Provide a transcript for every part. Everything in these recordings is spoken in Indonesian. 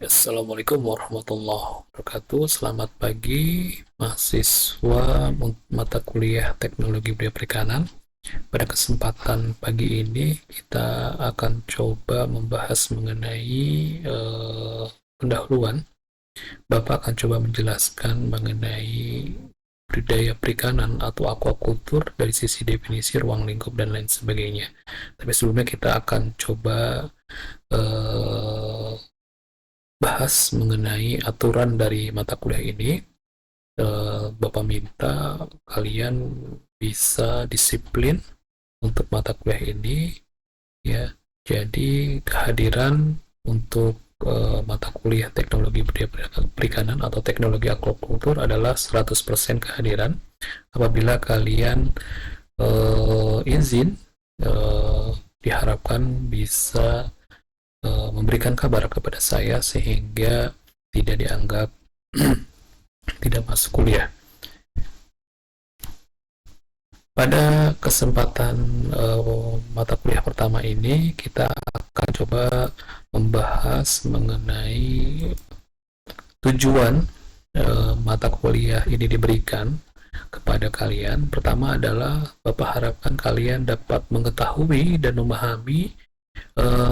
Assalamualaikum warahmatullahi wabarakatuh. Selamat pagi, mahasiswa mata kuliah Teknologi Budaya Perikanan. Pada kesempatan pagi ini, kita akan coba membahas mengenai pendahuluan. Bapak akan coba menjelaskan mengenai budidaya perikanan atau aquaculture dari sisi definisi ruang lingkup dan lain sebagainya. Tapi sebelumnya kita akan coba bahas mengenai aturan dari mata kuliah ini. Bapak minta kalian bisa disiplin untuk mata kuliah ini, ya. Jadi kehadiran untuk mata kuliah Teknologi Budaya Perikanan atau Teknologi Aquaculture adalah 100% kehadiran. Apabila kalian izin, diharapkan bisa memberikan kabar kepada saya sehingga tidak dianggap tidak masuk kuliah. Pada kesempatan mata kuliah pertama ini, kita akan coba membahas mengenai tujuan mata kuliah ini diberikan kepada kalian. Pertama adalah Bapak harapkan kalian dapat mengetahui dan memahami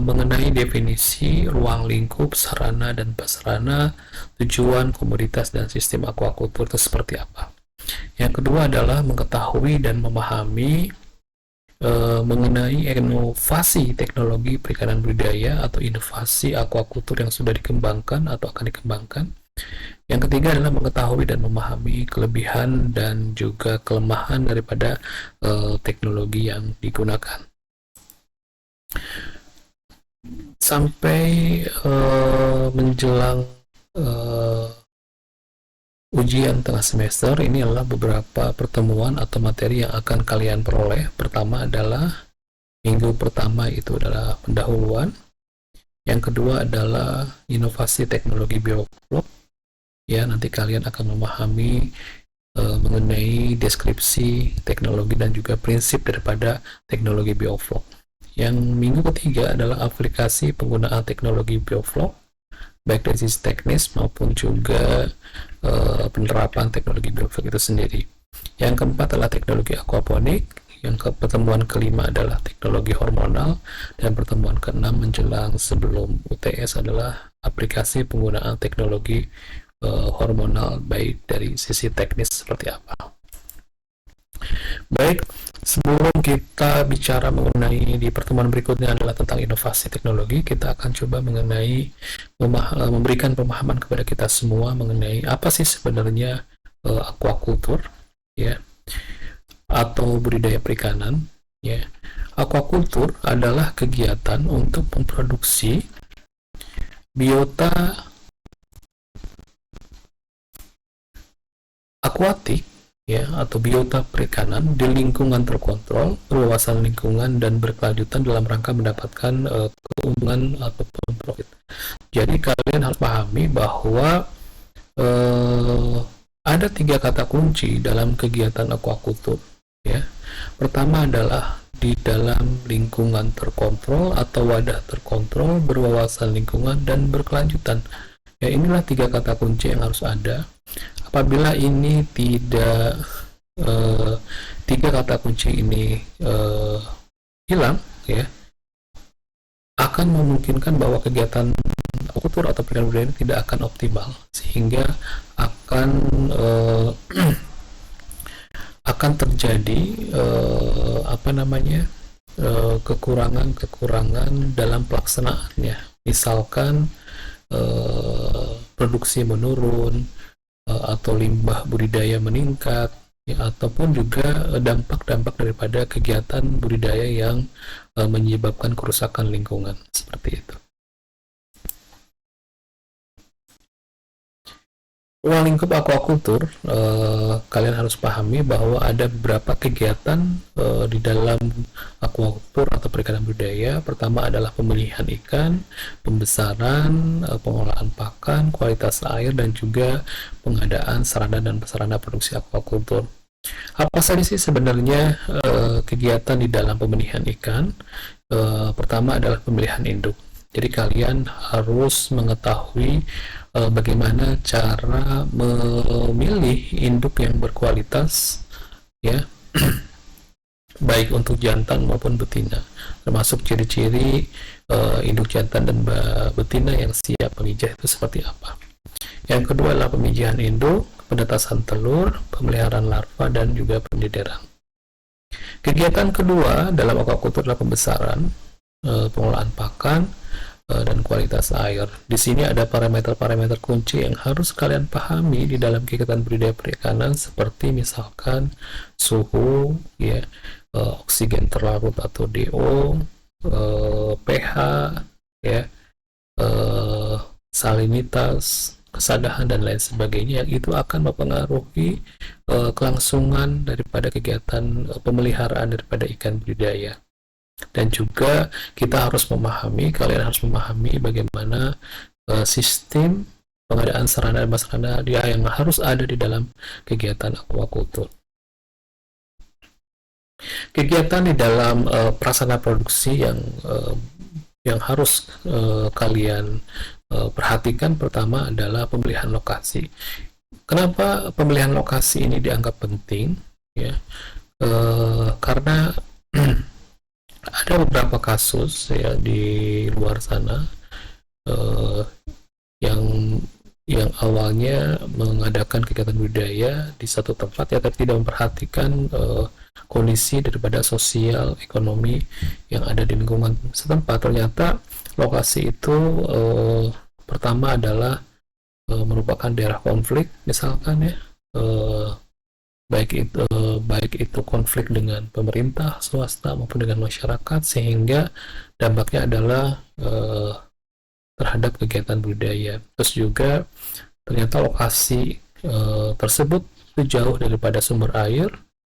mengenai definisi ruang lingkup, sarana dan prasarana, tujuan, komoditas, dan sistem aquaculture itu seperti apa. Yang kedua adalah mengetahui dan memahami mengenai inovasi teknologi perikanan budidaya atau inovasi aquaculture yang sudah dikembangkan atau akan dikembangkan. Yang ketiga adalah mengetahui dan memahami kelebihan dan juga kelemahan daripada teknologi yang digunakan. Sampai menjelang ujian tengah semester, ini adalah beberapa pertemuan atau materi yang akan kalian peroleh. Pertama adalah minggu pertama itu adalah pendahuluan. Yang kedua adalah inovasi teknologi bioflok. Ya, nanti kalian akan memahami mengenai deskripsi teknologi dan juga prinsip daripada teknologi bioflok. Yang minggu ketiga adalah aplikasi penggunaan teknologi bioflok, baik dari sisi teknis maupun juga penerapan teknologi bioflok itu sendiri. Yang keempat adalah teknologi aquaponik. Yang pertemuan kelima adalah teknologi hormonal, dan pertemuan keenam menjelang sebelum UTS adalah aplikasi penggunaan teknologi hormonal, baik dari sisi teknis seperti apa. Baik, sebelum kita bicara mengenai di pertemuan berikutnya adalah tentang inovasi teknologi, kita akan coba mengenai memberikan pemahaman kepada kita semua mengenai apa sih sebenarnya aquaculture, ya, atau budidaya perikanan, ya. Aquaculture adalah kegiatan untuk memproduksi biota akuatik, ya, atau biota perikanan di lingkungan terkontrol, berwawasan lingkungan, dan berkelanjutan dalam rangka mendapatkan keuntungan ataupun profit. Jadi kalian harus pahami bahwa ada 3 kata kunci dalam kegiatan aquaculture, ya. Pertama adalah di dalam lingkungan terkontrol atau wadah terkontrol, berwawasan lingkungan, dan berkelanjutan. Ya, inilah 3 kata kunci yang harus ada. Apabila ini tidak 3 kata kunci ini hilang, ya, akan memungkinkan bahwa kegiatan akupunktur atau perikanan budaya ini tidak akan optimal, sehingga akan akan terjadi kekurangan dalam pelaksanaannya. Misalkan produksi menurun, atau limbah budidaya meningkat, ya, ataupun juga dampak-dampak daripada kegiatan budidaya yang menyebabkan kerusakan lingkungan, seperti itu. Ruang lingkup aquaculture, kalian harus pahami bahwa ada beberapa kegiatan di dalam aquaculture atau perikanan budidaya. Pertama adalah pemilihan ikan, pembesaran, pengolahan pakan, kualitas air, dan juga pengadaan sarana dan prasarana produksi aquaculture. Apa saja sih sebenarnya kegiatan di dalam pemilihan ikan? Pertama adalah pemilihan induk. Jadi kalian harus mengetahui bagaimana cara memilih induk yang berkualitas, ya, baik untuk jantan maupun betina, termasuk ciri-ciri induk jantan dan betina yang siap memijah itu seperti apa. Yang kedua adalah pemijahan induk, penetasan telur, pemeliharaan larva, dan juga pendidiran. Kegiatan kedua dalam aquaculture adalah pembesaran, pengolahan pakan, dan kualitas air. Di sini ada parameter-parameter kunci yang harus kalian pahami di dalam kegiatan budidaya perikanan, seperti misalkan suhu, ya, oksigen terlarut atau DO, pH, ya, salinitas, kesadahan, dan lain sebagainya, yang itu akan mempengaruhi kelangsungan daripada kegiatan pemeliharaan daripada ikan budidaya. Dan juga kita harus memahami, kalian harus memahami bagaimana sistem pengadaan sarana dan prasarana yang harus ada di dalam kegiatan aquaculture. Kegiatan di dalam prasarana produksi yang harus kalian perhatikan pertama adalah pemilihan lokasi. Kenapa pemilihan lokasi ini dianggap penting? Ya, karena ada beberapa kasus ya di luar sana yang awalnya mengadakan kegiatan budidaya di satu tempat, ya, tapi tidak memperhatikan kondisi daripada sosial ekonomi yang ada di lingkungan setempat. Ternyata lokasi itu pertama adalah merupakan daerah konflik, misalkan, ya, baik itu konflik dengan pemerintah, swasta, maupun dengan masyarakat, sehingga dampaknya adalah terhadap kegiatan budidaya. Terus juga ternyata lokasi tersebut itu jauh daripada sumber air,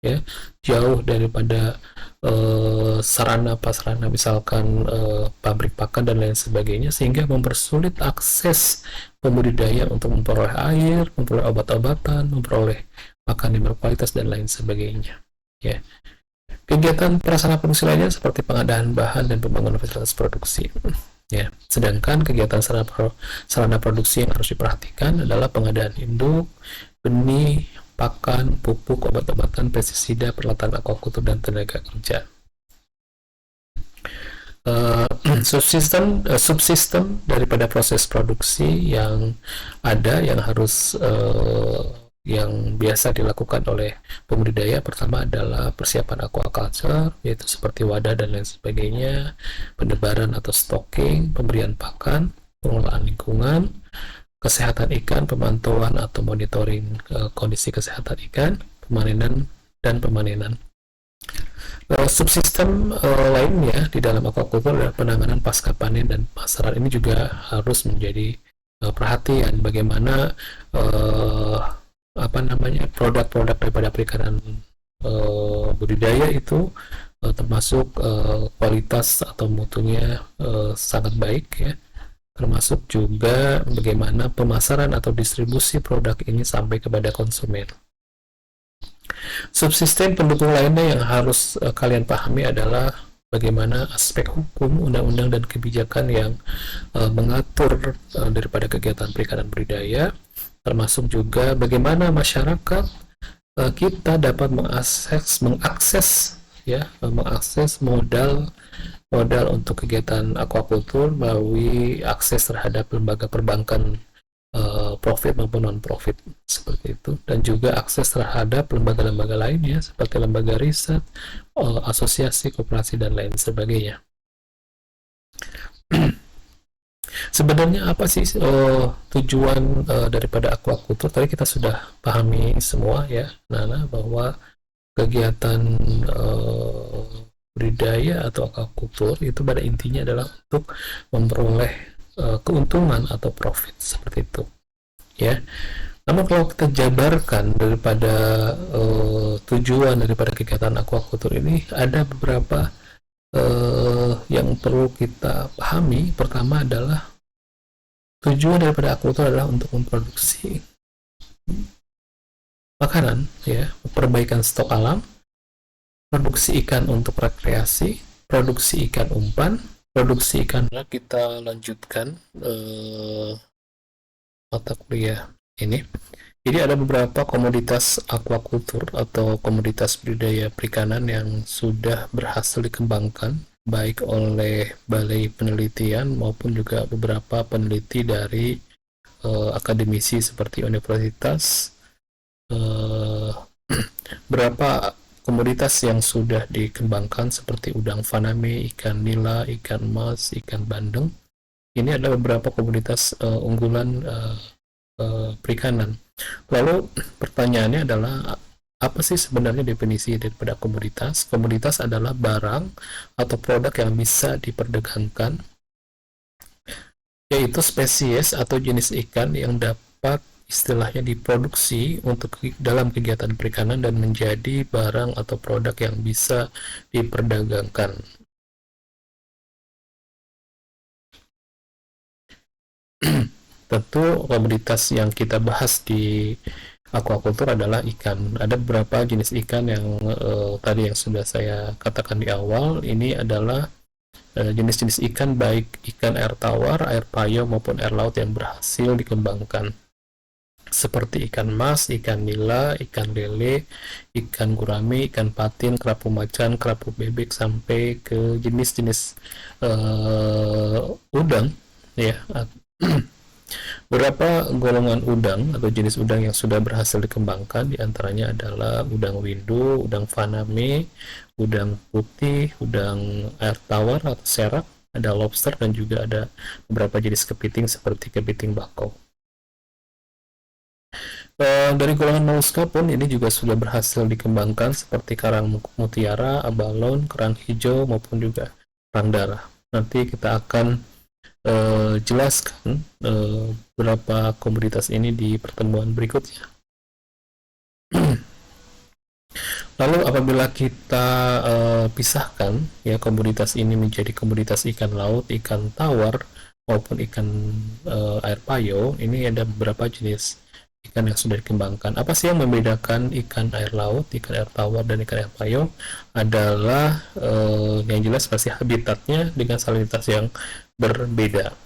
ya, jauh daripada sarana prasarana, misalkan pabrik pakan dan lain sebagainya, sehingga mempersulit akses pembudidaya untuk memperoleh air, memperoleh obat-obatan, memperoleh pakan yang berkualitas, dan lain sebagainya, ya. Kegiatan prasarana produksi lainnya seperti pengadaan bahan dan pembangunan fasilitas produksi, ya. Sedangkan kegiatan sarana produksi yang harus diperhatikan adalah pengadaan induk, benih, pakan, pupuk, obat-obatan, pestisida, peralatan aquaculture, dan tenaga kerja. Subsistem daripada proses produksi yang ada, yang harus yang biasa dilakukan oleh pembudidaya, pertama adalah persiapan aquaculture, yaitu seperti wadah dan lain sebagainya, penebaran atau stocking, pemberian pakan, pengelolaan lingkungan, kesehatan ikan, pemantauan atau monitoring kondisi kesehatan ikan, pemanenan dan pemanenan. Subsistem lainnya di dalam aquaculture adalah penanganan pasca panen dan pemasaran. Ini juga harus menjadi perhatian, bagaimana produk-produk daripada perikanan budidaya itu termasuk kualitas atau mutunya sangat baik, ya. Termasuk juga bagaimana pemasaran atau distribusi produk ini sampai kepada konsumen. Subsistem pendukung lainnya yang harus kalian pahami adalah bagaimana aspek hukum, undang-undang, dan kebijakan yang mengatur daripada kegiatan perikanan budidaya, termasuk juga bagaimana masyarakat kita dapat mengakses modal untuk kegiatan aquaculture melalui akses terhadap lembaga perbankan profit maupun non-profit, seperti itu, dan juga akses terhadap lembaga-lembaga lainnya seperti lembaga riset, asosiasi, koperasi, dan lain sebagainya. Sebenarnya apa sih tujuan daripada aquaculture? Tadi kita sudah pahami semua, ya, Nana, bahwa kegiatan budidaya atau aquaculture itu pada intinya adalah untuk memperoleh keuntungan atau profit, seperti itu, ya. Namun kalau kita jabarkan daripada tujuan daripada kegiatan aquaculture ini, ada beberapa yang perlu kita pahami. Pertama adalah tujuan daripada aquaculture adalah untuk memproduksi makanan, ya, perbaikan stok alam, produksi ikan untuk rekreasi, produksi ikan umpan, produksi ikan. Kita lanjutkan mata kuliah ini. Jadi ada beberapa komoditas aquaculture atau komoditas budidaya perikanan yang sudah berhasil dikembangkan baik oleh Balai Penelitian maupun juga beberapa peneliti dari akademisi seperti universitas. Berapa komoditas yang sudah dikembangkan seperti udang faname, ikan nila, ikan mas, ikan bandeng. Ini adalah beberapa komoditas unggulan perikanan. Lalu pertanyaannya adalah apa sih sebenarnya definisi daripada komoditas? Komoditas adalah barang atau produk yang bisa diperdagangkan, yaitu spesies atau jenis ikan yang dapat istilahnya diproduksi untuk dalam kegiatan perikanan dan menjadi barang atau produk yang bisa diperdagangkan. Tentu komoditas yang kita bahas di aquaculture adalah ikan. Ada beberapa jenis ikan yang tadi yang sudah saya katakan di awal. Ini adalah jenis-jenis ikan baik ikan air tawar, air payo maupun air laut yang berhasil dikembangkan. Seperti ikan mas, ikan nila, ikan lele, ikan gurame, ikan patin, kerapu macan, kerapu bebek sampai ke jenis-jenis udang ya. Beberapa golongan udang atau jenis udang yang sudah berhasil dikembangkan diantaranya adalah udang windu, udang faname, udang putih, udang air tawar atau serak, ada lobster dan juga ada beberapa jenis kepiting seperti kepiting bakau. Dari golongan moluska pun ini juga sudah berhasil dikembangkan seperti karang mutiara, abalon, kerang hijau maupun juga kerang darah. Nanti kita akan jelaskan beberapa komoditas ini di pertemuan berikutnya. Lalu apabila kita pisahkan ya komoditas ini menjadi komoditas ikan laut, ikan tawar maupun ikan air payo, ini ada beberapa jenis ikan yang sudah dikembangkan. Apa sih yang membedakan ikan air laut, ikan air tawar, dan ikan air payo? Adalah yang jelas pasti habitatnya dengan salinitas yang berbeda.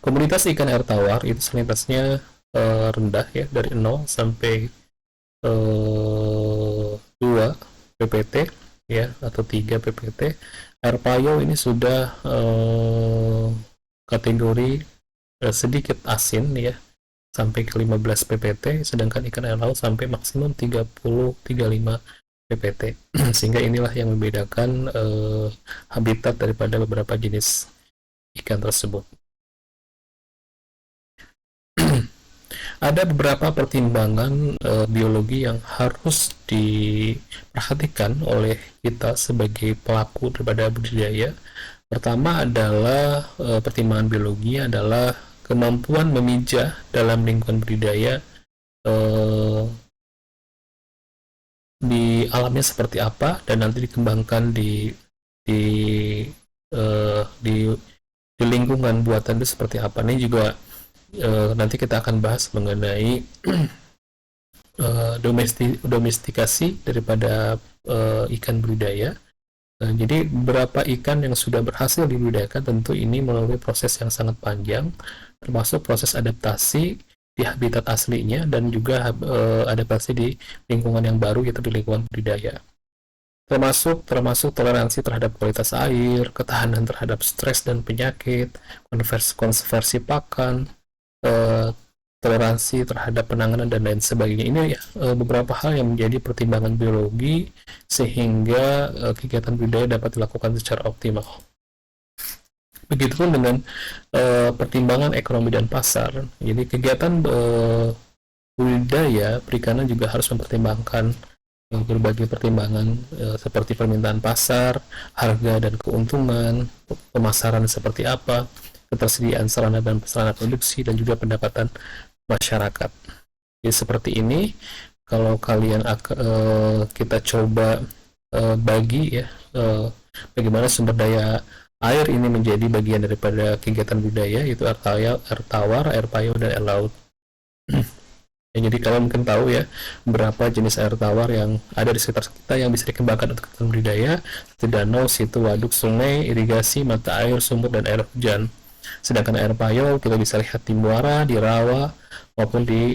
Komunitas ikan air tawar itu salinitasnya rendah ya, dari 0 sampai 2 ppt ya, atau 3 ppt. Air payo ini sudah kategori sedikit asin ya, sampai ke 15 ppt, sedangkan ikan air laut sampai maksimum 30-35 ppt. Sehingga inilah yang membedakan habitat daripada beberapa jenis ikan tersebut. Ada beberapa pertimbangan biologi yang harus diperhatikan oleh kita sebagai pelaku daripada budidaya. Pertama adalah pertimbangan biologi adalah kemampuan memijah dalam lingkungan budidaya di alamnya seperti apa dan nanti dikembangkan di lingkungan buatan itu seperti apa. Ini juga nanti kita akan bahas mengenai domestikasi daripada ikan budidaya. Jadi beberapa ikan yang sudah berhasil dibudidayakan tentu ini melalui proses yang sangat panjang, termasuk proses adaptasi di habitat aslinya dan juga adaptasi di lingkungan yang baru, yaitu di lingkungan budidaya. Termasuk toleransi terhadap kualitas air, ketahanan terhadap stres dan penyakit, konservasi pakan, toleransi terhadap penanganan dan lain sebagainya. Ini ya beberapa hal yang menjadi pertimbangan biologi sehingga kegiatan budidaya dapat dilakukan secara optimal. Begitupun dengan pertimbangan ekonomi dan pasar. Jadi kegiatan budidaya perikanan juga harus mempertimbangkan berbagai pertimbangan seperti permintaan pasar, harga dan keuntungan, pemasaran seperti apa, ketersediaan sarana dan prasarana produksi, dan juga pendapatan masyarakat. Jadi seperti ini, kalau kalian kita coba bagi ya bagaimana sumber daya air ini menjadi bagian daripada kegiatan budidaya, yaitu air tawar, air payo, dan air laut. Ya, jadi kalian mungkin tahu ya berapa jenis air tawar yang ada di sekitar kita yang bisa dikembangkan untuk kegiatan budidaya seperti danau, situ, waduk, sungai, irigasi, mata air, sumur, dan air hujan. Sedangkan air payau kita bisa lihat di muara, di rawa, maupun di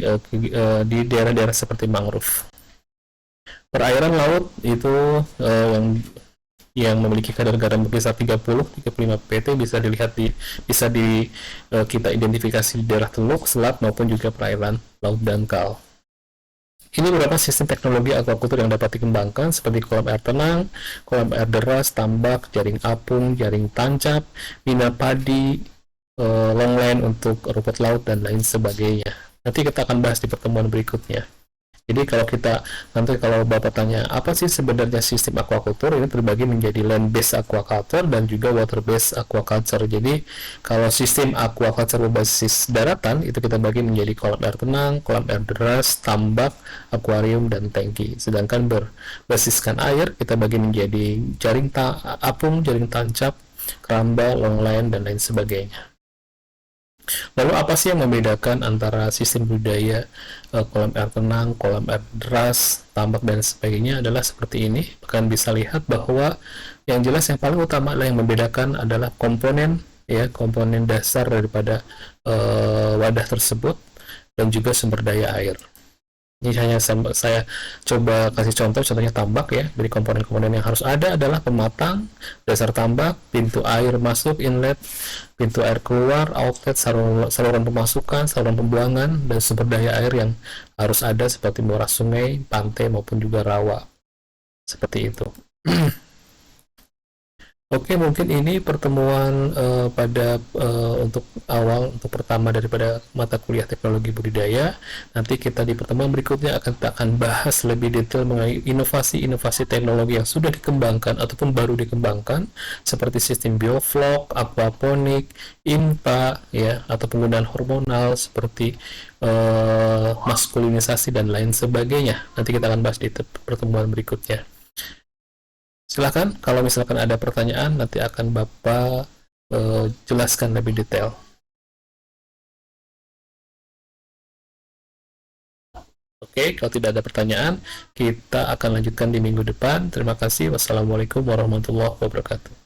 daerah-daerah seperti mangrove. Perairan laut itu yang memiliki kadar garam berkisar 30-35 pt bisa kita identifikasi di daerah teluk, selat maupun juga perairan laut dangkal. Ini beberapa sistem teknologi aquaculture yang dapat dikembangkan seperti kolam air tenang, kolam air deras, tambak, jaring apung, jaring tancap, mina padi, longline untuk rumput laut dan lain sebagainya. Nanti kita akan bahas di pertemuan berikutnya. Jadi kalau Bapak tanya apa sih sebenarnya sistem aquaculture, ini terbagi menjadi land based aquaculture dan juga water based aquaculture. Jadi kalau sistem aquaculture berbasis daratan itu kita bagi menjadi kolam air tenang, kolam air deras, tambak, akuarium, dan tangki. Sedangkan berbasiskan air kita bagi menjadi jaring apung, jaring tancap, keramba, longline, dan lain sebagainya. Lalu apa sih yang membedakan antara sistem budidaya kolam air tenang, kolam air deras, tambak, dan sebagainya adalah seperti ini. Kalian bisa lihat bahwa yang jelas yang paling utama adalah yang membedakan adalah komponen dasar daripada wadah tersebut dan juga sumber daya air. Ini hanya saya coba kasih contohnya tambak ya. Jadi komponen-komponen yang harus ada adalah pematang, dasar tambak, pintu air masuk, inlet, pintu air keluar, outlet, saluran pemasukan, saluran pembuangan, dan sumber daya air yang harus ada seperti muara sungai, pantai, maupun juga rawa. Seperti itu. Oke, mungkin ini pertemuan untuk untuk pertama daripada mata kuliah teknologi budidaya. Nanti kita di pertemuan berikutnya akan bahas lebih detail mengenai inovasi-inovasi teknologi yang sudah dikembangkan ataupun baru dikembangkan seperti sistem bioflok, aquaponik, INPA ya, atau penggunaan hormonal seperti maskulinisasi dan lain sebagainya. Nanti kita akan bahas di pertemuan berikutnya. Silahkan, kalau misalkan ada pertanyaan, nanti akan Bapak jelaskan lebih detail. Oke, kalau tidak ada pertanyaan, kita akan lanjutkan di minggu depan. Terima kasih. Wassalamualaikum warahmatullahi wabarakatuh.